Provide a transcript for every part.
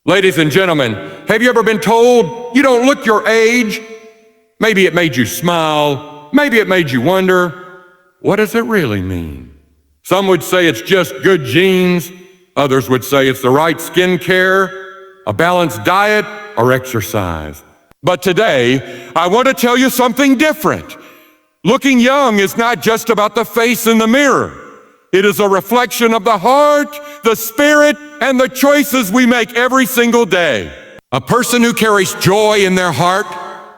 Ladies and gentlemen, have you ever been told you don't look your age? Maybe it made you smile. Maybe it made you wonder, what does it really mean? Some would say it's just good genes. Others would say it's the right skin care, a balanced diet, or exercise. But today, I want to tell you something different. Looking young is not just about the face in the mirror. It is a reflection of the heart, the spirit, and the choices we make every single day. A person who carries joy in their heart,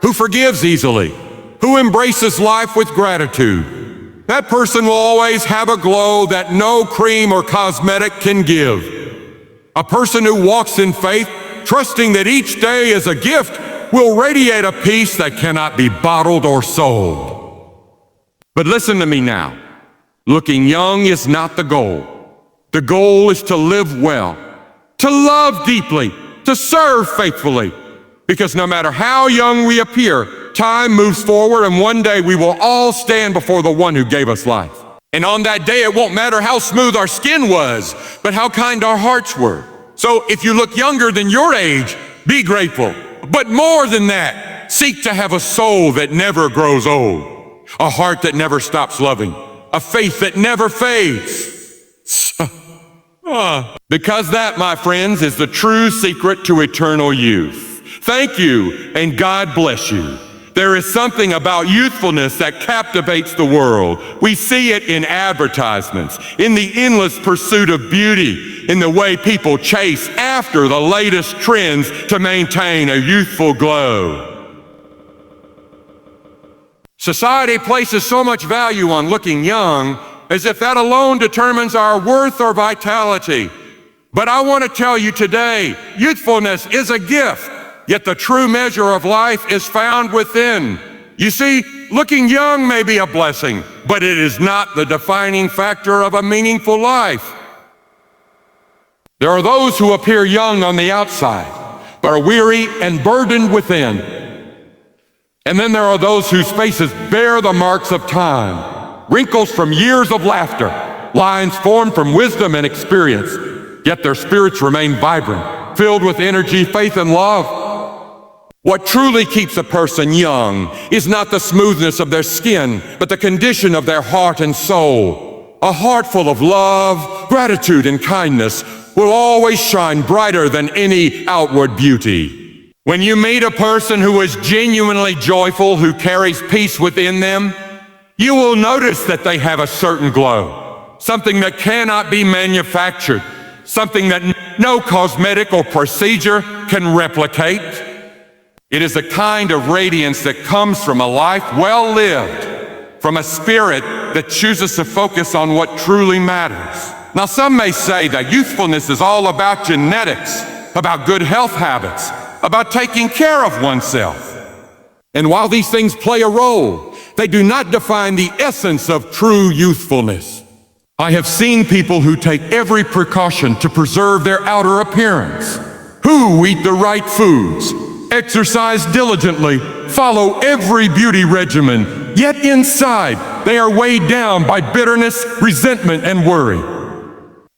who forgives easily, who embraces life with gratitude, that person will always have a glow that no cream or cosmetic can give. A person who walks in faith, trusting that each day is a gift, will radiate a peace that cannot be bottled or sold. But listen to me now. Looking young is not the goal. The goal is to live well, to love deeply, to serve faithfully. Because no matter how young we appear, time moves forward and one day we will all stand before the one who gave us life. And on that day, it won't matter how smooth our skin was, but how kind our hearts were. So if you look younger than your age, be grateful. But more than that, seek to have a soul that never grows old, a heart that never stops loving, a faith that never fades. Because that, my friends, is the true secret to eternal youth. Thank you, and God bless you. There is something about youthfulness that captivates the world. We see it in advertisements, in the endless pursuit of beauty, in the way people chase after the latest trends to maintain a youthful glow. Society places so much value on looking young, as if that alone determines our worth or vitality. But I want to tell you today, youthfulness is a gift, yet the true measure of life is found within. You see, looking young may be a blessing, but it is not the defining factor of a meaningful life. There are those who appear young on the outside, but are weary and burdened within. And then there are those whose faces bear the marks of time, wrinkles from years of laughter, lines formed from wisdom and experience, yet their spirits remain vibrant, filled with energy, faith, and love. What truly keeps a person young is not the smoothness of their skin, but the condition of their heart and soul. A heart full of love, gratitude, and kindness will always shine brighter than any outward beauty. When you meet a person who is genuinely joyful, who carries peace within them, you will notice that they have a certain glow, something that cannot be manufactured, something that no cosmetic or procedure can replicate. It is a kind of radiance that comes from a life well lived, from a spirit that chooses to focus on what truly matters. Now, some may say that youthfulness is all about genetics, about good health habits, about taking care of oneself. And while these things play a role, they do not define the essence of true youthfulness. I have seen people who take every precaution to preserve their outer appearance, who eat the right foods, exercise diligently, follow every beauty regimen, yet inside they are weighed down by bitterness, resentment, and worry.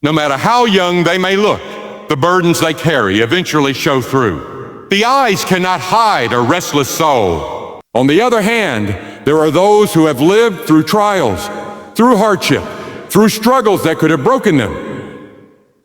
No matter how young they may look, the burdens they carry eventually show through. The eyes cannot hide a restless soul. On the other hand, there are those who have lived through trials, through hardship, through struggles that could have broken them.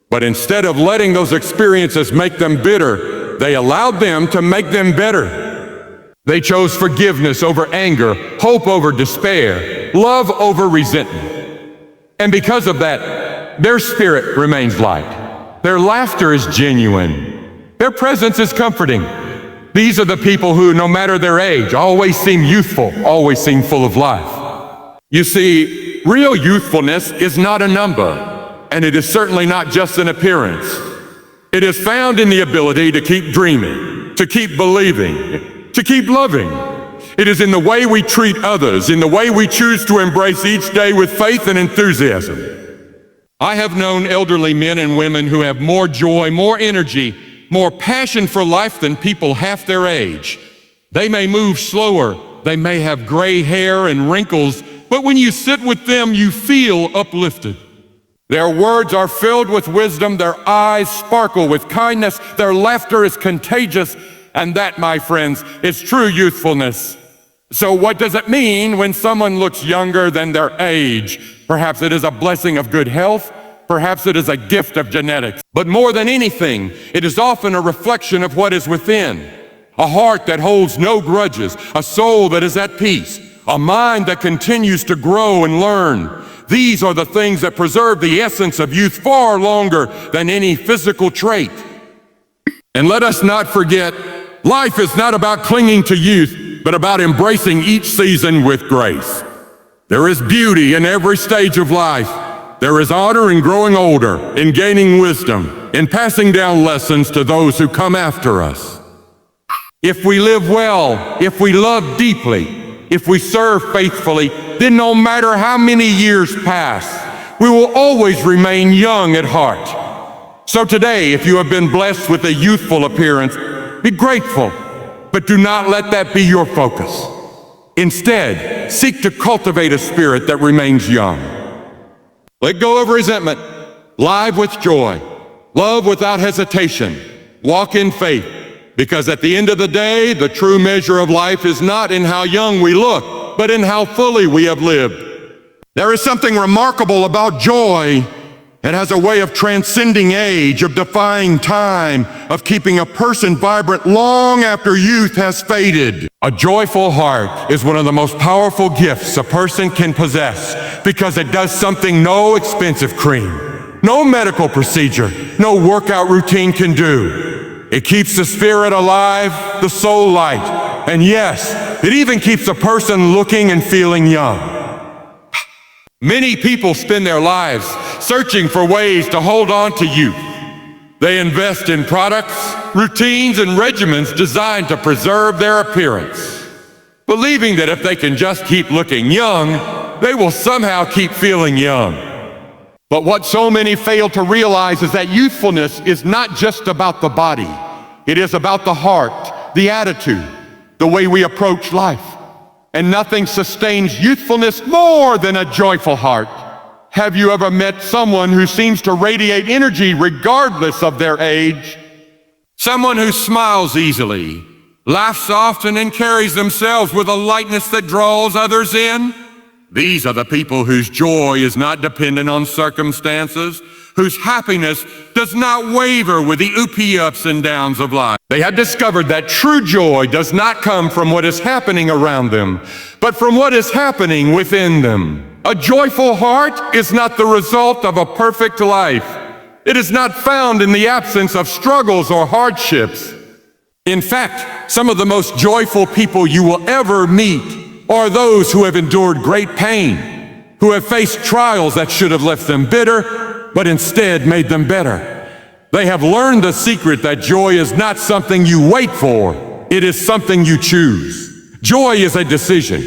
But instead of letting those experiences make them bitter, they allowed them to make them better. They chose forgiveness over anger, hope over despair, love over resentment. And because of that, their spirit remains light. Their laughter is genuine. Their presence is comforting. These are the people who, no matter their age, always seem youthful, always seem full of life. You see, real youthfulness is not a number, and it is certainly not just an appearance. It is found in the ability to keep dreaming, to keep believing, to keep loving. It is in the way we treat others, in the way we choose to embrace each day with faith and enthusiasm. I have known elderly men and women who have more joy, more energy, more passion for life than people half their age. They may move slower, they may have gray hair and wrinkles, but when you sit with them, you feel uplifted. Their words are filled with wisdom, their eyes sparkle with kindness, their laughter is contagious, and that, my friends, is true youthfulness. So what does it mean when someone looks younger than their age? Perhaps it is a blessing of good health, perhaps it is a gift of genetics. But more than anything, it is often a reflection of what is within. A heart that holds no grudges, a soul that is at peace, a mind that continues to grow and learn. These are the things that preserve the essence of youth far longer than any physical trait. And let us not forget, life is not about clinging to youth, but about embracing each season with grace. There is beauty in every stage of life. There is honor in growing older, in gaining wisdom, in passing down lessons to those who come after us. If we live well, if we love deeply, if we serve faithfully, then no matter how many years pass, we will always remain young at heart. So today, if you have been blessed with a youthful appearance, be grateful, but do not let that be your focus. Instead, seek to cultivate a spirit that remains young. Let go of resentment, live with joy, love without hesitation, walk in faith, because at the end of the day, the true measure of life is not in how young we look, but in how fully we have lived. There is something remarkable about joy. It has a way of transcending age, of defying time, of keeping a person vibrant long after youth has faded. A joyful heart is one of the most powerful gifts a person can possess because it does something no expensive cream, no medical procedure, no workout routine can do. It keeps the spirit alive, the soul light, and yes, it even keeps a person looking and feeling young. Many people spend their lives searching for ways to hold on to youth. They invest in products, routines, and regimens designed to preserve their appearance, believing that if they can just keep looking young, they will somehow keep feeling young. But what so many fail to realize is that youthfulness is not just about the body. It is about the heart, the attitude, the way we approach life. And nothing sustains youthfulness more than a joyful heart. Have you ever met someone who seems to radiate energy regardless of their age? Someone who smiles easily, laughs often, and carries themselves with a lightness that draws others in? These are the people whose joy is not dependent on circumstances, whose happiness does not waver with the ups and downs of life. They have discovered that true joy does not come from what is happening around them, but from what is happening within them. A joyful heart is not the result of a perfect life. It is not found in the absence of struggles or hardships. In fact, some of the most joyful people you will ever meet are those who have endured great pain, who have faced trials that should have left them bitter, but instead made them better. They have learned the secret that joy is not something you wait for, it is something you choose. Joy is a decision.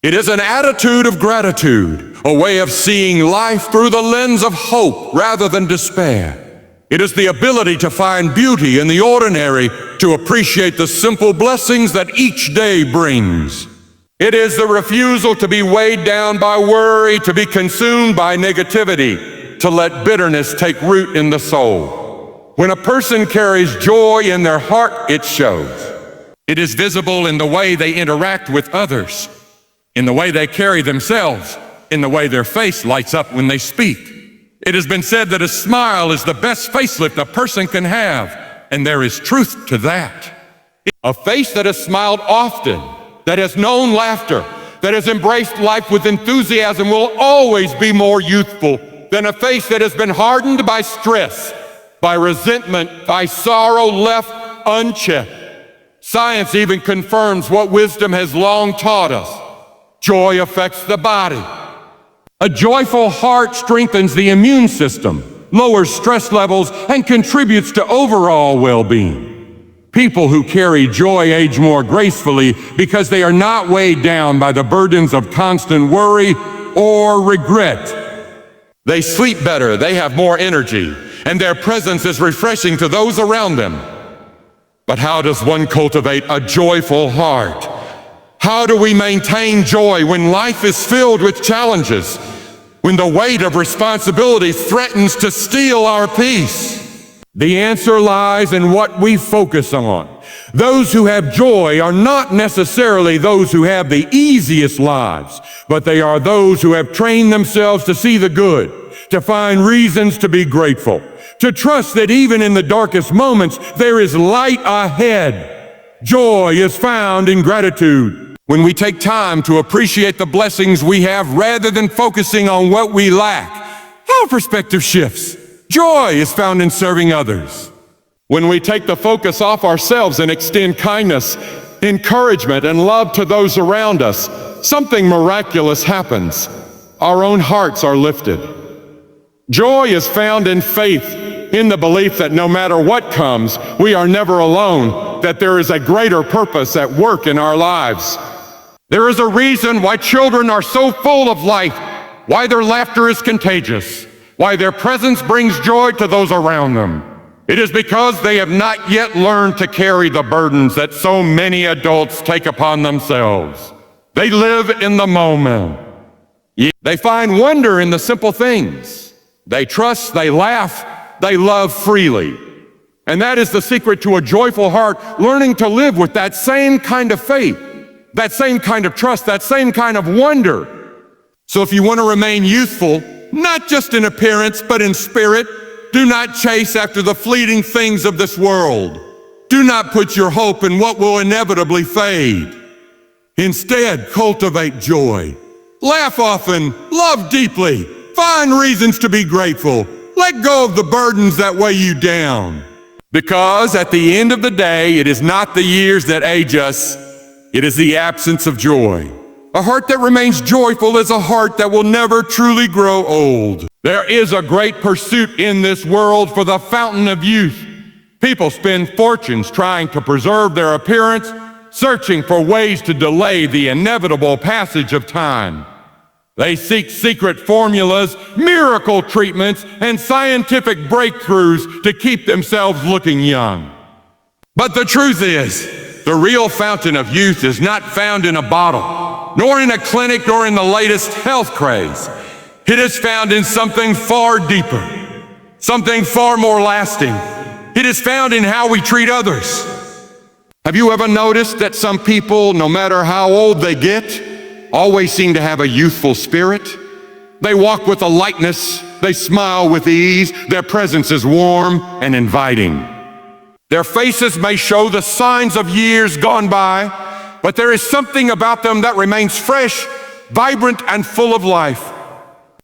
It is an attitude of gratitude, a way of seeing life through the lens of hope rather than despair. It is the ability to find beauty in the ordinary, to appreciate the simple blessings that each day brings. It is the refusal to be weighed down by worry, to be consumed by negativity, to let bitterness take root in the soul. When a person carries joy in their heart, it shows. It is visible in the way they interact with others, in the way they carry themselves, in the way their face lights up when they speak. It has been said that a smile is the best facelift a person can have, and there is truth to that. A face that has smiled often, that has known laughter, that has embraced life with enthusiasm will always be more youthful than a face that has been hardened by stress, by resentment, by sorrow left unchecked. Science even confirms what wisdom has long taught us. Joy affects the body. A joyful heart strengthens the immune system, lowers stress levels, and contributes to overall well-being. People who carry joy age more gracefully because they are not weighed down by the burdens of constant worry or regret. They sleep better, they have more energy, and their presence is refreshing to those around them. But how does one cultivate a joyful heart? How do we maintain joy when life is filled with challenges? when the weight of responsibility threatens to steal our peace? The answer lies in what we focus on. Those who have joy are not necessarily those who have the easiest lives, but they are those who have trained themselves to see the good, to find reasons to be grateful, to trust that even in the darkest moments, there is light ahead. Joy is found in gratitude. When we take time to appreciate the blessings we have rather than focusing on what we lack, our perspective shifts. Joy is found in serving others. When we take the focus off ourselves and extend kindness, encouragement, and love to those around us, something miraculous happens. Our own hearts are lifted. Joy is found in faith, in the belief that no matter what comes, we are never alone, that there is a greater purpose at work in our lives. There is a reason why children are so full of life, why their laughter is contagious, why their presence brings joy to those around them. It is because they have not yet learned to carry the burdens that so many adults take upon themselves. They live in the moment. They find wonder in the simple things. They trust, they laugh, they love freely. And that is the secret to a joyful heart, learning to live with that same kind of faith, that same kind of trust, that same kind of wonder. So if you want to remain youthful, not just in appearance, but in spirit, do not chase after the fleeting things of this world. Do not put your hope in what will inevitably fade. Instead, cultivate joy. Laugh often, love deeply, find reasons to be grateful. Let go of the burdens that weigh you down. Because at the end of the day, it is not the years that age us, it is the absence of joy. A heart that remains joyful is a heart that will never truly grow old. There is a great pursuit in this world for the fountain of youth. People spend fortunes trying to preserve their appearance, searching for ways to delay the inevitable passage of time. They seek secret formulas, miracle treatments, and scientific breakthroughs to keep themselves looking young. But the truth is, the real fountain of youth is not found in a bottle, nor in a clinic, nor in the latest health craze. It is found in something far deeper, something far more lasting. It is found in how we treat others. Have you ever noticed that some people, no matter how old they get, always seem to have a youthful spirit? They walk with a lightness, they smile with ease, their presence is warm and inviting. Their faces may show the signs of years gone by, but there is something about them that remains fresh, vibrant, and full of life.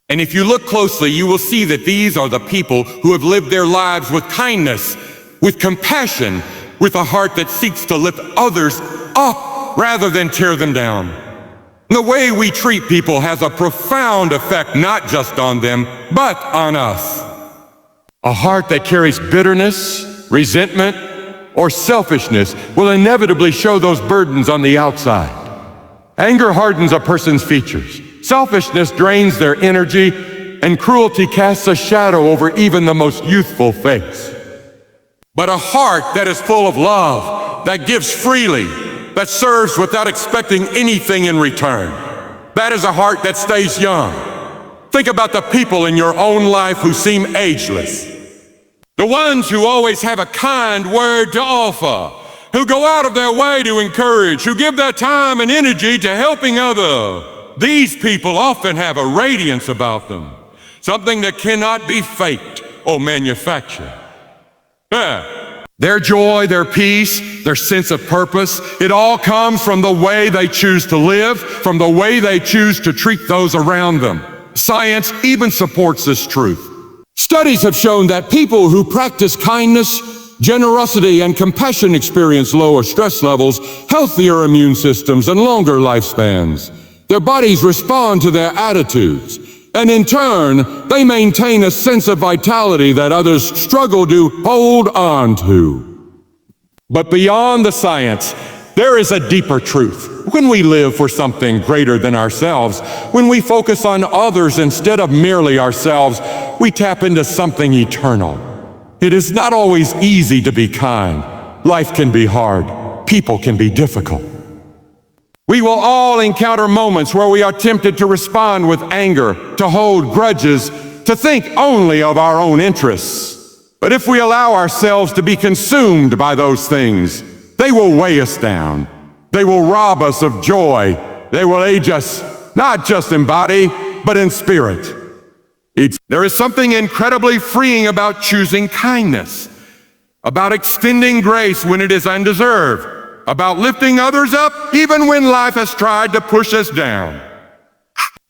And if you look closely, you will see that these are the people who have lived their lives with kindness, with compassion, with a heart that seeks to lift others up rather than tear them down. The way we treat people has a profound effect not just on them, but on us. A heart that carries bitterness, resentment, or selfishness will inevitably show those burdens on the outside. Anger hardens a person's features. Selfishness drains their energy, and cruelty casts a shadow over even the most youthful face. But a heart that is full of love, that gives freely, that serves without expecting anything in return, that is a heart that stays young. Think about the people in your own life who seem ageless. The ones who always have a kind word to offer, who go out of their way to encourage, who give their time and energy to helping others. These people often have a radiance about them, something that cannot be faked or manufactured. Their joy, their peace, their sense of purpose, it all comes from the way they choose to live, from the way they choose to treat those around them. Science even supports this truth. Studies have shown that people who practice kindness, generosity, and compassion experience lower stress levels, healthier immune systems, and longer lifespans. Their bodies respond to their attitudes, and in turn, they maintain a sense of vitality that others struggle to hold on to. But beyond the science, there is a deeper truth. When we live for something greater than ourselves, when we focus on others instead of merely ourselves, we tap into something eternal. It is not always easy to be kind. Life can be hard. People can be difficult. We will all encounter moments where we are tempted to respond with anger, to hold grudges, to think only of our own interests. But if we allow ourselves to be consumed by those things, they will weigh us down. They will rob us of joy. They will age us, not just in body, but in spirit. There is something incredibly freeing about choosing kindness, about extending grace when it is undeserved, about lifting others up even when life has tried to push us down.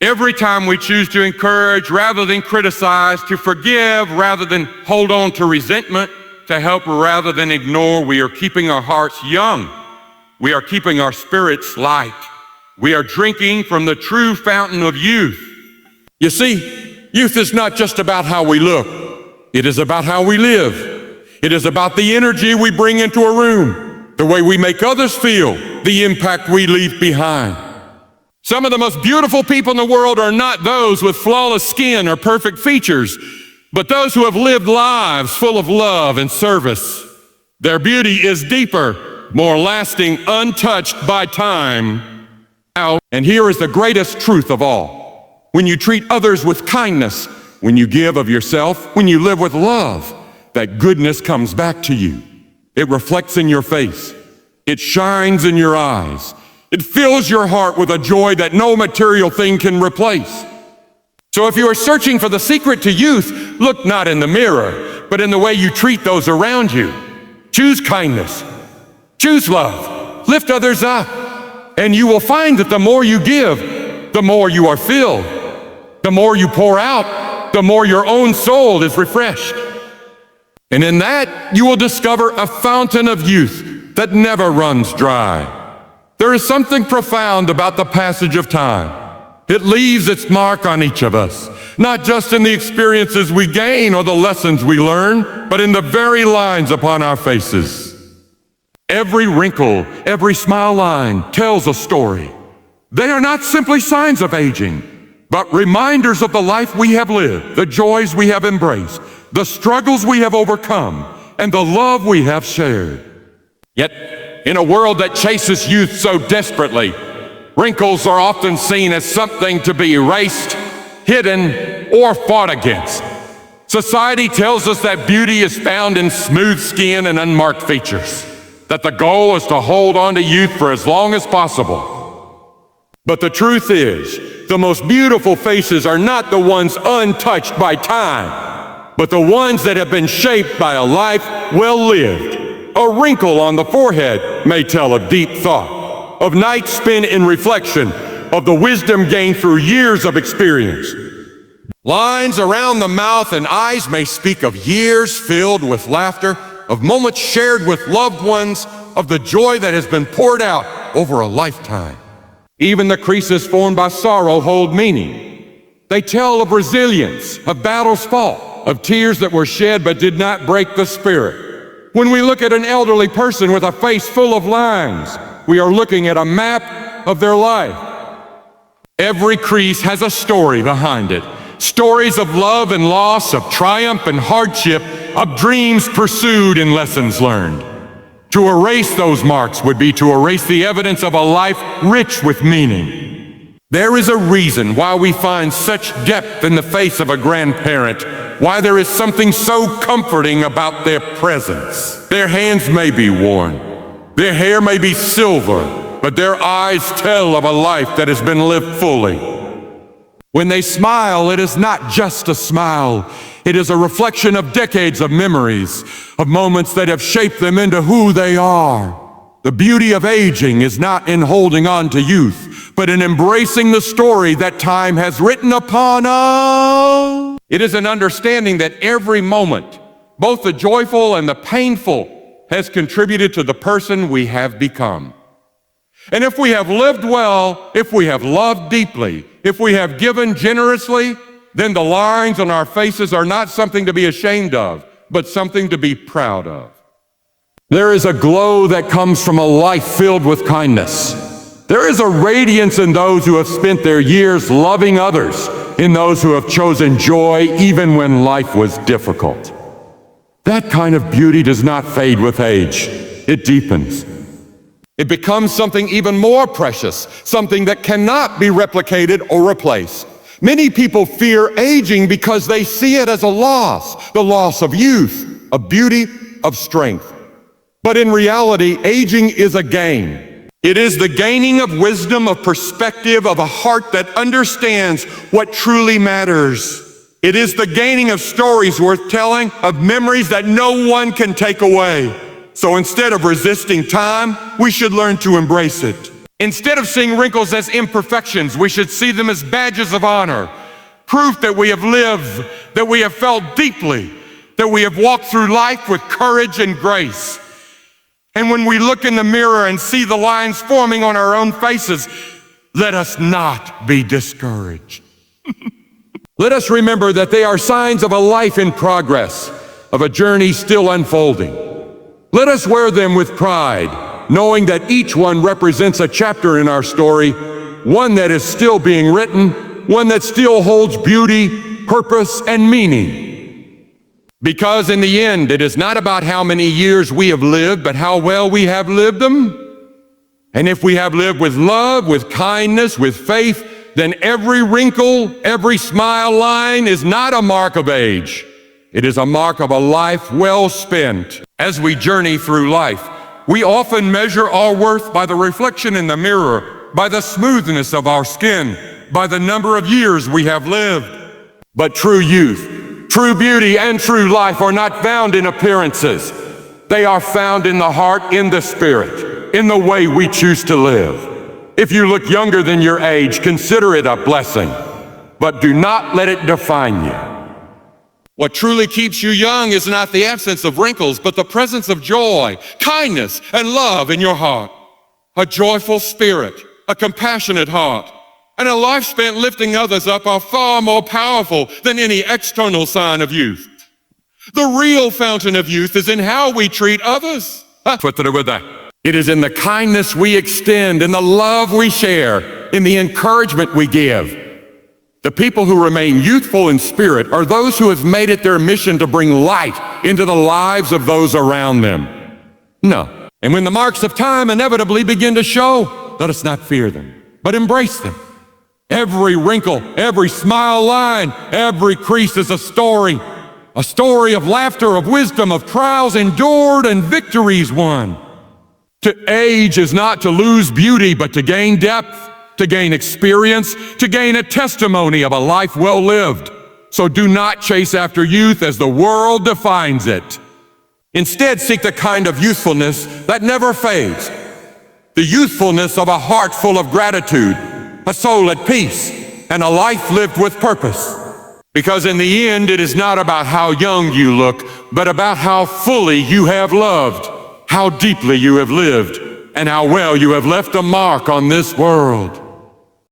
Every time we choose to encourage rather than criticize, to forgive rather than hold on to resentment, to help rather than ignore, we are keeping our hearts young. We are keeping our spirits light. We are drinking from the true fountain of youth. You see, youth is not just about how we look. It is about how we live. It is about the energy we bring into a room, the way we make others feel, the impact we leave behind. Some of the most beautiful people in the world are not those with flawless skin or perfect features, but those who have lived lives full of love and service. Their beauty is deeper, more lasting, untouched by time. And here is the greatest truth of all. When you treat others with kindness, when you give of yourself, when you live with love, that goodness comes back to you. It reflects in your face. It shines in your eyes. It fills your heart with a joy that no material thing can replace. So if you are searching for the secret to youth, look not in the mirror, but in the way you treat those around you. Choose kindness. Choose love. Lift others up. And you will find that the more you give, the more you are filled. The more you pour out, the more your own soul is refreshed. And in that, you will discover a fountain of youth that never runs dry. There is something profound about the passage of time. It leaves its mark on each of us, not just in the experiences we gain or the lessons we learn, but in the very lines upon our faces. Every wrinkle, every smile line tells a story. They are not simply signs of aging, but reminders of the life we have lived, the joys we have embraced, the struggles we have overcome, and the love we have shared. Yet, in a world that chases youth so desperately, wrinkles are often seen as something to be erased, hidden, or fought against. Society tells us that beauty is found in smooth skin and unmarked features, that the goal is to hold on to youth for as long as possible. But the truth is, the most beautiful faces are not the ones untouched by time, but the ones that have been shaped by a life well lived. A wrinkle on the forehead may tell of deep thought, of nights spent in reflection, of the wisdom gained through years of experience. Lines around the mouth and eyes may speak of years filled with laughter, of moments shared with loved ones, of the joy that has been poured out over a lifetime. Even the creases formed by sorrow hold meaning. They tell of resilience, of battles fought, of tears that were shed but did not break the spirit. When we look at an elderly person with a face full of lines, we are looking at a map of their life. Every crease has a story behind it. Stories of love and loss, of triumph and hardship, of dreams pursued and lessons learned. To erase those marks would be to erase the evidence of a life rich with meaning. There is a reason why we find such depth in the face of a grandparent, why there is something so comforting about their presence. Their hands may be worn, their hair may be silver, but their eyes tell of a life that has been lived fully. When they smile, it is not just a smile. It is a reflection of decades of memories, of moments that have shaped them into who they are. The beauty of aging is not in holding on to youth, but in embracing the story that time has written upon us. It is an understanding that every moment, both the joyful and the painful, has contributed to the person we have become. And if we have lived well, if we have loved deeply, if we have given generously, then the lines on our faces are not something to be ashamed of, but something to be proud of. There is a glow that comes from a life filled with kindness. There is a radiance in those who have spent their years loving others, in those who have chosen joy even when life was difficult. That kind of beauty does not fade with age. It deepens. It becomes something even more precious, something that cannot be replicated or replaced. Many people fear aging because they see it as a loss, the loss of youth, of beauty, of strength. But in reality, aging is a gain. It is the gaining of wisdom, of perspective, of a heart that understands what truly matters. It is the gaining of stories worth telling, of memories that no one can take away. So instead of resisting time, we should learn to embrace it. Instead of seeing wrinkles as imperfections, we should see them as badges of honor, proof that we have lived, that we have felt deeply, that we have walked through life with courage and grace. And when we look in the mirror and see the lines forming on our own faces, let us not be discouraged. Let us remember that they are signs of a life in progress, of a journey still unfolding. Let us wear them with pride, knowing that each one represents a chapter in our story, one that is still being written, one that still holds beauty, purpose, and meaning. Because in the end, it is not about how many years we have lived, but how well we have lived them. And if we have lived with love, with kindness, with faith, then every wrinkle, every smile line is not a mark of age. It is a mark of a life well spent. As we journey through life, we often measure our worth by the reflection in the mirror, by the smoothness of our skin, by the number of years we have lived. But true youth, true beauty, and true life are not found in appearances. They are found in the heart, in the spirit, in the way we choose to live. If you look younger than your age, consider it a blessing, but do not let it define you. What truly keeps you young is not the absence of wrinkles, but the presence of joy, kindness, and love in your heart. A joyful spirit, a compassionate heart, and a life spent lifting others up are far more powerful than any external sign of youth. The real fountain of youth is in how we treat others. It is in the kindness we extend, in the love we share, in the encouragement we give. The people who remain youthful in spirit are those who have made it their mission to bring light into the lives of those around them. No. And when the marks of time inevitably begin to show, let us not fear them, but embrace them. Every wrinkle, every smile line, every crease is a story of laughter, of wisdom, of trials endured and victories won. To age is not to lose beauty, but to gain depth, to gain experience, to gain a testimony of a life well lived. So do not chase after youth as the world defines it. Instead, seek the kind of youthfulness that never fades. The youthfulness of a heart full of gratitude, a soul at peace, and a life lived with purpose. Because in the end, it is not about how young you look, but about how fully you have loved, how deeply you have lived, and how well you have left a mark on this world.